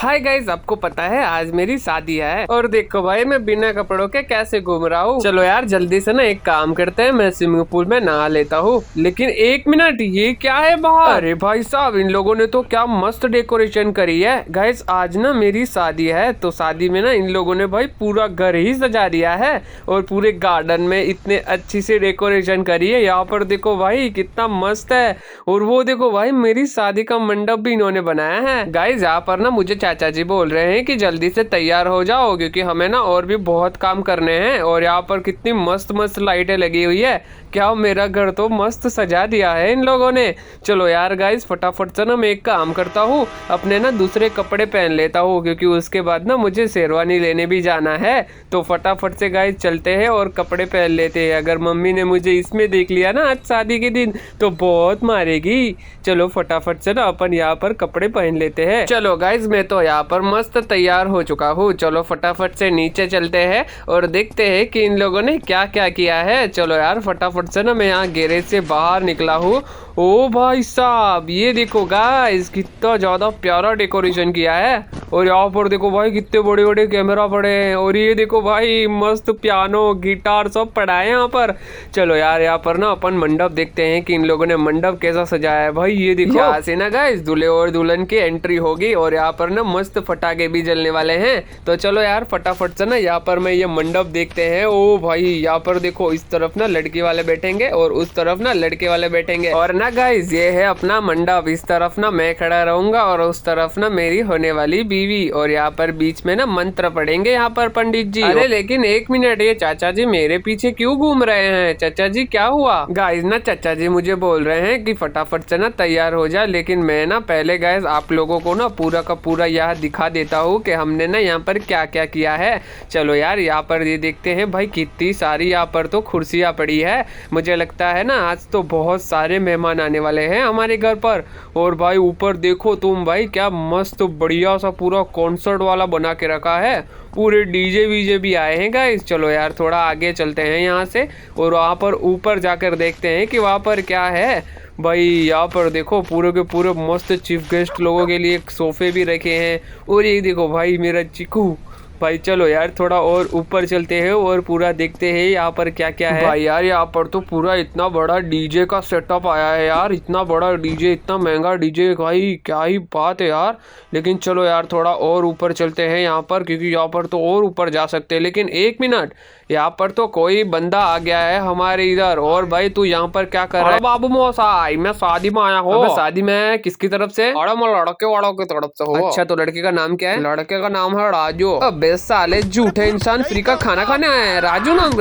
Hi guys, आपको पता है आज मेरी शादी है और देखो भाई मैं बिना कपड़ों के कैसे घूम रहा हूँ। चलो यार जल्दी से ना एक काम करते हैं, मैं स्विमिंग पूल में नहा लेता हूँ। लेकिन एक मिनट, ये क्या है बाहर? अरे भाई साहब, इन लोगों ने तो क्या मस्त डेकोरेशन करी है। गाइस आज ना मेरी शादी है, तो शादी में ना इन लोगों ने भाई पूरा घर ही सजा दिया है और पूरे गार्डन में इतने अच्छी से डेकोरेशन करी है। यहाँ पर देखो भाई कितना मस्त है। और वो देखो भाई मेरी शादी का मंडप भी इन्होंने बनाया है। गाइस यहाँ पर ना मुझे चाचा जी बोल रहे हैं कि जल्दी से तैयार हो जाओ क्योंकि हमें ना और भी बहुत काम करने हैं। और यहाँ पर कितनी मस्त मस्त लाइटें लगी हुई है। क्या मेरा घर तो मस्त सजा दिया है इन लोगों ने। चलो यार गाइस फटाफट से ना मैं एक काम करता हूँ, अपने ना दूसरे कपड़े पहन लेता हूँ क्योंकि उसके बाद ना मुझे शेरवानी लेने भी जाना है। तो फटाफट से गाइस चलते हैं और कपड़े पहन लेते हैं। अगर मम्मी ने मुझे इसमें देख लिया ना आज शादी के दिन तो बहुत मारेगी। चलो फटाफट से ना अपन यहाँ पर कपड़े पहन लेते हैं। चलो गाइस मैं तो यहाँ पर मस्त तैयार हो चुका हूँ। चलो फटाफट से नीचे चलते हैं और देखते हैं कि इन लोगों ने क्या क्या किया है। चलो यार फटाफट से ना मैं यहाँ गैरेज से बाहर निकला हूँ। ओ भाई साहब ये देखो गाइस कितना ज्यादा प्यारा डेकोरेशन किया है। और यहाँ पर देखो भाई कितने बड़े बड़े कैमरा पड़े हैं। और ये देखो भाई मस्त पियानो गिटार सब पड़ा है यहाँ पर। चलो यार यहाँ पर ना अपन मंडप देखते हैं कि इन लोगों ने मंडप कैसा सजाया है। भाई ये देखो यहाँ से ना गाइस दूल्हे और दुल्हन की एंट्री होगी और यहाँ पर ना मस्त फटाके भी जलने वाले हैं। तो चलो यार फटाफट से ना यहाँ पर मैं ये मंडप देखते हैं। ओ भाई यहाँ पर देखो इस तरफ ना लड़की वाले बैठेंगे और उस तरफ ना लड़के वाले बैठेंगे। और ना गाइस ये है अपना मंडप। इस तरफ ना मैं खड़ा रहूंगा और उस तरफ ना मेरी होने वाली बीवी। और यहाँ पर बीच में ना मंत्र पढ़ेंगे यहाँ पर पंडित जी। अरे लेकिन एक मिनट, ये चाचा जी मेरे पीछे क्यों घूम रहे हैं? चाचा जी क्या हुआ? गाइस ना चाचा जी मुझे बोल रहे हैं कि फटाफट से ना तैयार हो जा। लेकिन मैं ना पहले गाइस आप लोगों को ना पूरा का पूरा यहाँ दिखा देता हूँ कि हमने ना यहाँ पर क्या क्या किया है। चलो यार यहाँ पर ये देखते हैं भाई कितनी सारी यहाँ पर तो कुर्सियाँ पड़ी है। मुझे लगता है ना आज तो बहुत सारे मेहमान आने वाले हैं हमारे घर पर। और भाई ऊपर देखो तुम भाई क्या मस्त बढ़िया सा पूरा कॉन्सर्ट वाला बना के रखा है। पूरे डीजे वीजे भी आए हैं गाइस। चलो यार थोड़ा आगे चलते हैं यहाँ से और वहाँ पर ऊपर जाकर देखते हैं कि वहाँ पर क्या है। भाई यहाँ पर देखो पूरे के पूरे मस्त चीफ गेस्ट लोगों के लिए सोफे भी रखे हैं। और ये देखो भाई मेरा चिकू। भाई चलो यार थोड़ा और ऊपर चलते हैं और पूरा देखते हैं यहाँ पर क्या क्या है। भाई यार यहाँ पर तो पूरा इतना बड़ा डीजे का सेटअप आया है यार। इतना बड़ा डीजे, इतना महंगा डीजे, भाई क्या ही बात है यार। लेकिन चलो यार थोड़ा और ऊपर चलते हैं यहाँ पर क्योंकि यहाँ पर तो और ऊपर जा सकते हैं। लेकिन एक मिनट, यहाँ पर तो कोई बंदा आ गया है हमारे इधर। और भाई तू यहाँ पर क्या कर रहा है? बाबू मोसाई, मैं शादी में आया हूँ। शादी में किसकी तरफ से? अरे मैं लड़के वालों की तरफ से हूँ। अच्छा तो लड़के का नाम क्या है? लड़के का नाम है राजू। अबे साले झूठे इंसान, फ्री का खाना खाने आए हैं। राजू नाम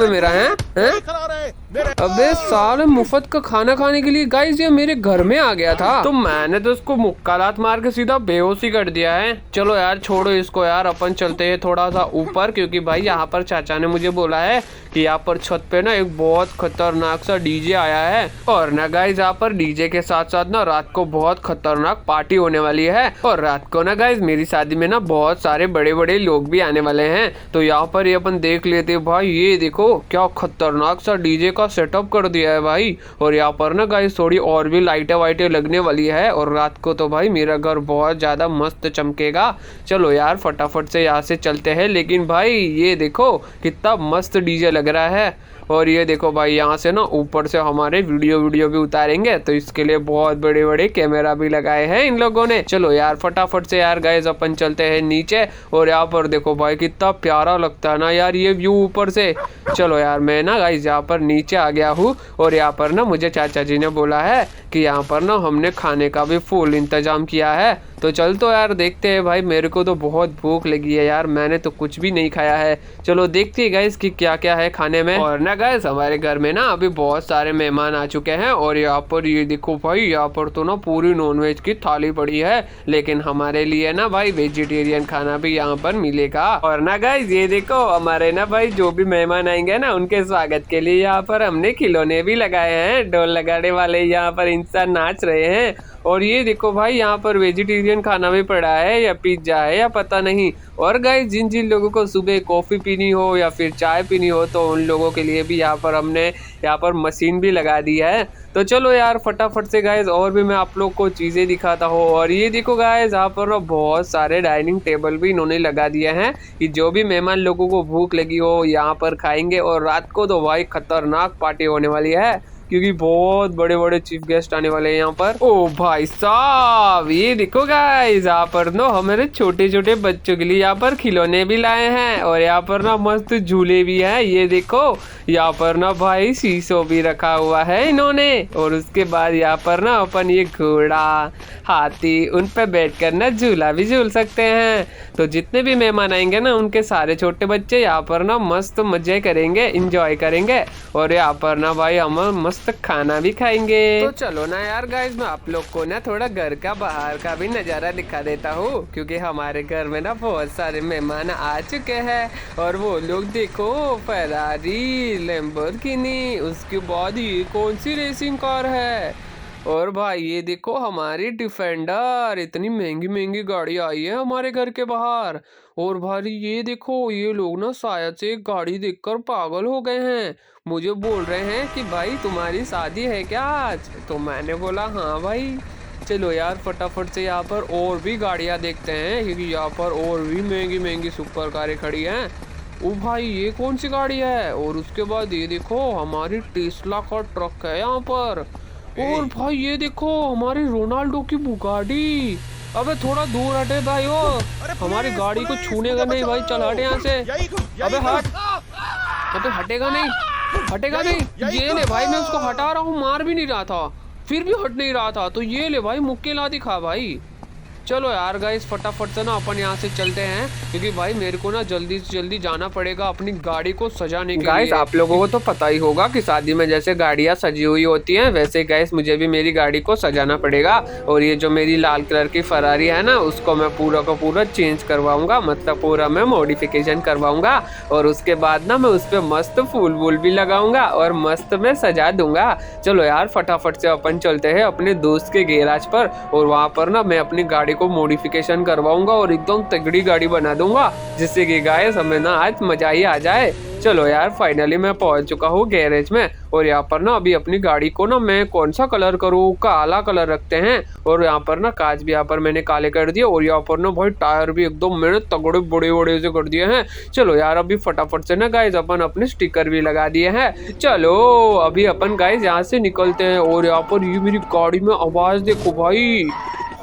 है मेरा है? अबे साले मुफ्त का खाना खाने के लिए गाइस ये मेरे घर में आ गया था। तो मैंने तो इसको मुक्का लात मार के सीधा बेहोशी कर दिया है। चलो यार छोड़ो इसको यार, अपन चलते हैं थोड़ा सा ऊपर क्योंकि भाई यहाँ पर चाचा ने मुझे बोला है कि यहाँ पर छत पे ना एक बहुत खतरनाक सा डीजे आया है। और ना गाइस यहाँ पर डीजे के साथ साथ ना रात को बहुत खतरनाक पार्टी होने वाली है। और रात को ना गाइस मेरी शादी में ना बहुत सारे बड़े बड़े लोग भी आने वाले हैं। तो यहाँ पर ये अपन देख लेते हैं। भाई ये देखो क्या खतरनाक सा डीजे का सेटअप कर दिया है भाई। और यहाँ पर ना गाइस थोड़ी और भी लाइटें वाइटें लगने वाली है। और रात को तो भाई मेरा घर बहुत ज्यादा मस्त चमकेगा। चलो यार फटाफट से यहाँ से चलते हैं। लेकिन भाई ये देखो कितना मस्त डीजे लग रहा है। और ये देखो भाई यहाँ से ना ऊपर से हमारे वीडियो भी उतारेंगे तो इसके लिए बहुत बड़े बड़े कैमरा भी लगाए हैं इन लोगों ने। चलो यार फटाफट से यार गाइस अपन चलते हैं नीचे। और यहाँ पर देखो भाई कितना प्यारा लगता है ना यार ये व्यू ऊपर से। चलो यार मैं ना गाइस यहाँ पर नीचे आ गया हूँ और यहाँ पर ना मुझे चाचा जी ने बोला है कि यहाँ पर ना हमने खाने का भी फुल इंतजाम किया है। तो चल तो यार देखते हैं भाई, मेरे को तो बहुत भूख लगी है यार, मैंने तो कुछ भी नहीं खाया है। चलो देखते हैं गाइस कि क्या क्या है खाने में। और ना गाइस हमारे घर में ना अभी बहुत सारे मेहमान आ चुके हैं। और यहाँ पर ये देखो भाई यहाँ पर तो ना पूरी नॉनवेज की थाली पड़ी है। लेकिन हमारे लिए ना भाई वेजिटेरियन खाना भी यहाँ पर मिलेगा। और ना गाइस ये देखो हमारे ना भाई जो भी मेहमान आएंगे ना उनके स्वागत के लिए यहाँ पर हमने खिलौने भी लगाए हैं। ढोल लगाने वाले यहाँ पर इंसान नाच रहे हैं। और ये देखो भाई यहाँ पर वेजिटेरियन इंडियन खाना भी पड़ा है या पिज्जा है या पता नहीं। और गाइस जिन जिन लोगों को सुबह कॉफ़ी पीनी हो या फिर चाय पीनी हो तो उन लोगों के लिए भी यहाँ पर हमने यहाँ पर मशीन भी लगा दी है। तो चलो यार फटाफट से गाइस और भी मैं आप लोग को चीज़ें दिखाता हूँ। और ये देखो गाइस यहाँ पर बहुत सारे डाइनिंग टेबल भी इन्होंने लगा दिए हैं कि जो भी मेहमान लोगों को भूख लगी हो यहाँ पर खाएंगे। और रात को तो भाई खतरनाक पार्टी होने वाली है क्योंकि बहुत बड़े बड़े चीफ गेस्ट आने वाले हैं यहाँ पर। ओ भाई साहब ये देखो गाइस यहाँ पर ना हमारे छोटे छोटे बच्चों के लिए यहाँ पर खिलौने भी लाए हैं और यहाँ पर ना मस्त झूले भी हैं। ये देखो यहाँ पर ना भाई शीशो भी रखा हुआ है इन्होंने। और उसके बाद यहाँ पर ना अपन ये घोड़ा हाथी उन पे बैठ कर ना झूला भी झूल सकते हैं। तो जितने भी मेहमान आएंगे ना उनके सारे छोटे बच्चे यहाँ पर ना मस्त मजे करेंगे, इंजॉय करेंगे। और यहाँ पर ना भाई हम मस्त खाना भी खाएंगे। तो चलो ना यार गाइस मैं आप लोग को ना थोड़ा घर का बाहर का भी नज़ारा दिखा देता हूँ क्योंकि हमारे घर में ना बहुत सारे मेहमान आ चुके हैं। और वो लोग देखो फेरारी, लैम्बोर्गिनी, उसके बाद ये कौन सी रेसिंग कार है। और भाई ये देखो हमारी डिफेंडर, इतनी महंगी महंगी गाड़ी आई है हमारे घर के बाहर। और भाई ये देखो ये लोग ना शायद से एक गाड़ी देखकर पागल हो गए हैं। मुझे बोल रहे हैं कि भाई तुम्हारी शादी है क्या आज। तो मैंने बोला हाँ भाई। चलो यार फटाफट से यहाँ पर और भी गाड़ियाँ देखते हैं क्योंकि यहाँ पर और भी महंगी महंगी सुपर कारें खड़ी हैं। ओ भाई ये कौन सी गाड़ी है। और उसके बाद ये देखो हमारी टेस्ला का ट्रक है यहाँ पर। और भाई ये देखो हमारी रोनाल्डो की बुगाड़ी। अबे थोड़ा दूर हटे भाई, वो हमारी गाड़ी को छूने का नहीं भाई, चल हटे यहाँ से। अबे हट, अबे हटेगा नहीं, हटेगा नहीं। ये ले भाई मैं उसको हटा रहा हूँ, मार भी नहीं रहा था फिर भी हट नहीं रहा था। तो ये ले भाई मुक्के ला दिखा भाई। चलो यार गाइस फटाफट से ना अपन यहाँ से चलते हैं क्योंकि भाई मेरे को ना जल्दी से जल्दी जाना पड़ेगा अपनी गाड़ी को सजाने के लिए। गाइस आप लोगों को तो पता ही होगा कि शादी में जैसे गाड़ियाँ सजी हुई होती हैं वैसे गाइस मुझे भी मेरी गाड़ी को सजाना पड़ेगा। और ये जो मेरी लाल कलर की फरारी है ना उसको मैं पूरा का पूरा चेंज करवाऊंगा, मतलब पूरा मैं मॉडिफिकेशन करवाऊंगा। और उसके बाद ना मैं उस पर मस्त फूल वूल भी लगाऊंगा और मस्त मैं सजा दूंगा। चलो यार फटाफट से अपन चलते हैं अपने दोस्त के गैराज पर और वहाँ पर ना मैं अपनी गाड़ी को मॉडिफिकेशन करवाऊंगा और एकदम तगड़ी गाड़ी बना दूंगा जिससे कि गाइस हमें ना आज मजा ही आ जाए। चलो यार फाइनली मैं पहुंच चुका हूँ गैरेज में। और यहाँ पर ना अभी अपनी गाड़ी को ना मैं कौन सा कलर करूँ, काला कलर रखते हैं। और यहाँ पर ना कांच भी यहाँ पर मैंने काले कर दिए और यहाँ पर ना भाई टायर भी एकदम मैंने तगड़े बड़े बड़े से कर दिए हैं। चलो यार अभी फटाफट से ना गाइस अपन अपने स्टिकर भी लगा दिए हैं। चलो अभी अपन गाइस यहाँ से निकलते हैं। और यहाँ पर ये मेरी गाड़ी में आवाज देखो भाई,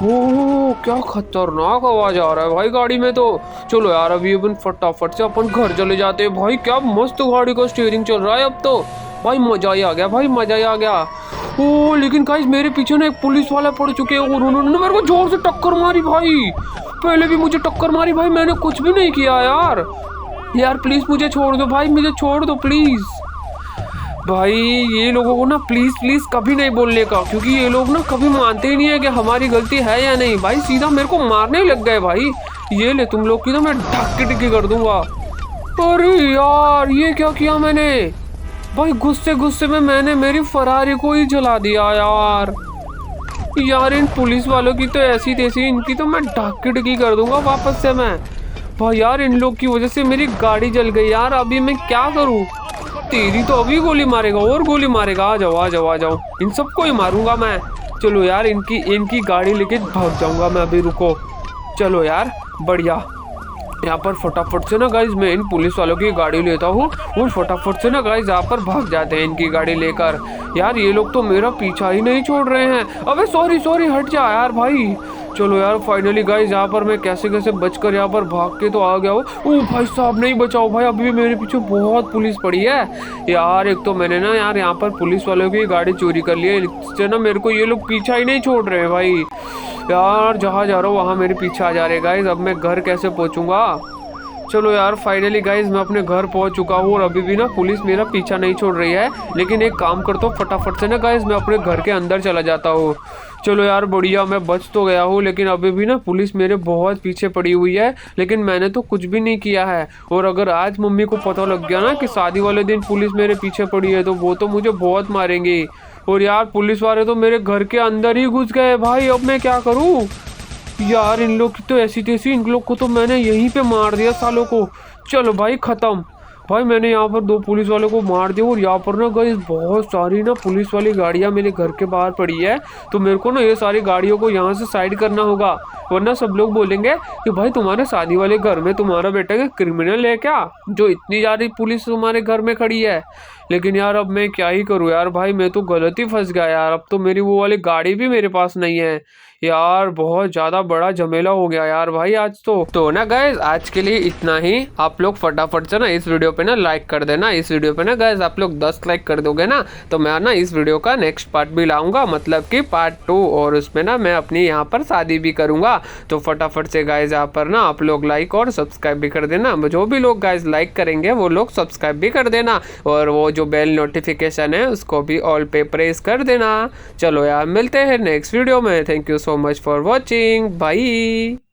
हो क्या खतरनाक आवाज आ रहा है भाई गाड़ी में। तो चलो यार अभी अपन फटाफट से अपन घर चले जाते हैं। भाई क्या मस्त गाड़ी का स्टीयरिंग चल रहा है अब तो भाई, मजा ही आ गया भाई, मजा ही आ गया। ओ लेकिन गाइस मेरे पीछे ना एक पुलिस वाला पड़ चुके हैं और उन्होंने मेरे को जोर से टक्कर मारी भाई। पहले भी मुझे टक्कर मारी भाई, मैंने कुछ भी नहीं किया यार। यार प्लीज मुझे छोड़ दो भाई, मुझे छोड़ दो प्लीज भाई। ये लोगों को ना प्लीज प्लीज कभी नहीं बोलने का क्योंकि ये लोग ना कभी मानते ही नहीं है कि हमारी गलती है या नहीं। भाई सीधा मेरे को मारने ही लग गए भाई। ये ले तुम लोग की ना मैं ढक्की टिक्की कर दूंगा। अरे यार ये क्या किया मैंने भाई, गुस्से गुस्से में मैंने मेरी फरारी को ही जला दिया यार। यार इन पुलिस वालों की तो ऐसी तैसी, इनकी तो मैं ढक्की टिक्की कर दूंगा वापस से मैं। भाई यार इन लोग की वजह से मेरी गाड़ी जल गई यार, अभी मैं क्या करूँ। तेरी तो अभी गोली मारेगा और गोली मारेगा। आ जाओ आ जाओ आ जाओ, इन सबको ही मारूंगा मैं। चलो यार इनकी गाड़ी लेके भाग जाऊंगा मैं अभी, रुको। चलो यार बढ़िया, यहाँ पर फटाफट से ना गाइज मैं इन पुलिस वालों की गाड़ी लेता हूँ और फटाफट से ना गाइज यहाँ पर भाग जाते हैं इनकी गाड़ी लेकर। यार ये लोग तो मेरा पीछा ही नहीं छोड़ रहे हैं। अबे सॉरी सॉरी हट जा यार भाई। चलो यार फाइनली गाइज यहाँ पर मैं कैसे कैसे बचकर यहाँ पर भाग के तो आ गया हूँ। ओ भाई साहब नहीं बचाओ भाई, अभी भी मेरे पीछे बहुत पुलिस पड़ी है यार। एक तो मैंने ना यार यहाँ पर पुलिस वालों की गाड़ी चोरी कर ली है, इससे ना मेरे को ये लोग पीछा ही नहीं छोड़ रहे हैं भाई। यार जहाँ जा रहा हूँ वहाँ मेरे पीछे आ जा रहे गाइज, अब मैं घर कैसे पहुँचूंगा। चलो यार फाइनली गाइज मैं अपने घर पहुंच चुका हूँ और अभी भी ना पुलिस मेरा पीछा नहीं छोड़ रही है। लेकिन एक काम करता हूँ फटाफट से ना गाइज मैं अपने घर के अंदर चला जाता हूँ। चलो यार बढ़िया, मैं बच तो गया हूँ लेकिन अभी भी ना पुलिस मेरे बहुत पीछे पड़ी हुई है। लेकिन मैंने तो कुछ भी नहीं किया है। और अगर आज मम्मी को पता लग गया ना कि शादी वाले दिन पुलिस मेरे पीछे पड़ी है तो वो तो मुझे बहुत मारेंगे। और यार पुलिस वाले तो मेरे घर के अंदर ही घुस गए भाई, अब मैं क्या करूँ। यार इन लोग की तो ऐसी तैसी, इन लोग को तो मैंने यहीं पे मार दिया सालों को। चलो भाई खत्म। भाई मैंने यहाँ पर 2 पुलिस वालों को मार दिया और यहाँ पर ना गाइस बहुत सारी ना पुलिस वाली गाड़ियाँ मेरे घर के बाहर पड़ी है। तो मेरे को ना ये सारी गाड़ियों को यहाँ से साइड करना होगा, वरना सब लोग बोलेंगे कि भाई तुम्हारे शादी वाले घर में तुम्हारा बेटा क्या क्रिमिनल है क्या, जो इतनी सारी पुलिस तुम्हारे घर में खड़ी है। लेकिन यार अब मैं क्या ही करूँ यार, भाई मैं तो गलत ही फंस गया यार। अब तो मेरी वो वाली गाड़ी भी मेरे पास नहीं है यार। बहुत ज्यादा बड़ा झमेला हो गया यार भाई आज तो ना गाइस आज के लिए इतना ही। आप लोग फटाफट से ना इस वीडियो पे ना लाइक कर देना। इस वीडियो पे ना गाइस आप लोग 10 लाइक कर दोगे ना तो मैं ना इस वीडियो का नेक्स्ट पार्ट भी लाऊंगा, मतलब कि पार्ट 2, और उसमें ना मैं अपनी यहाँ पर शादी भी करूंगा। तो फटाफट से गाइस यहाँ पर ना आप लोग लाइक और सब्सक्राइब भी कर देना। जो भी लोग गाइस लाइक करेंगे वो लोग सब्सक्राइब भी कर देना, और वो जो बेल नोटिफिकेशन है उसको भी ऑल पे प्रेस कर देना। चलो यार मिलते हैं नेक्स्ट वीडियो में। Thank you so much for watching. Bye.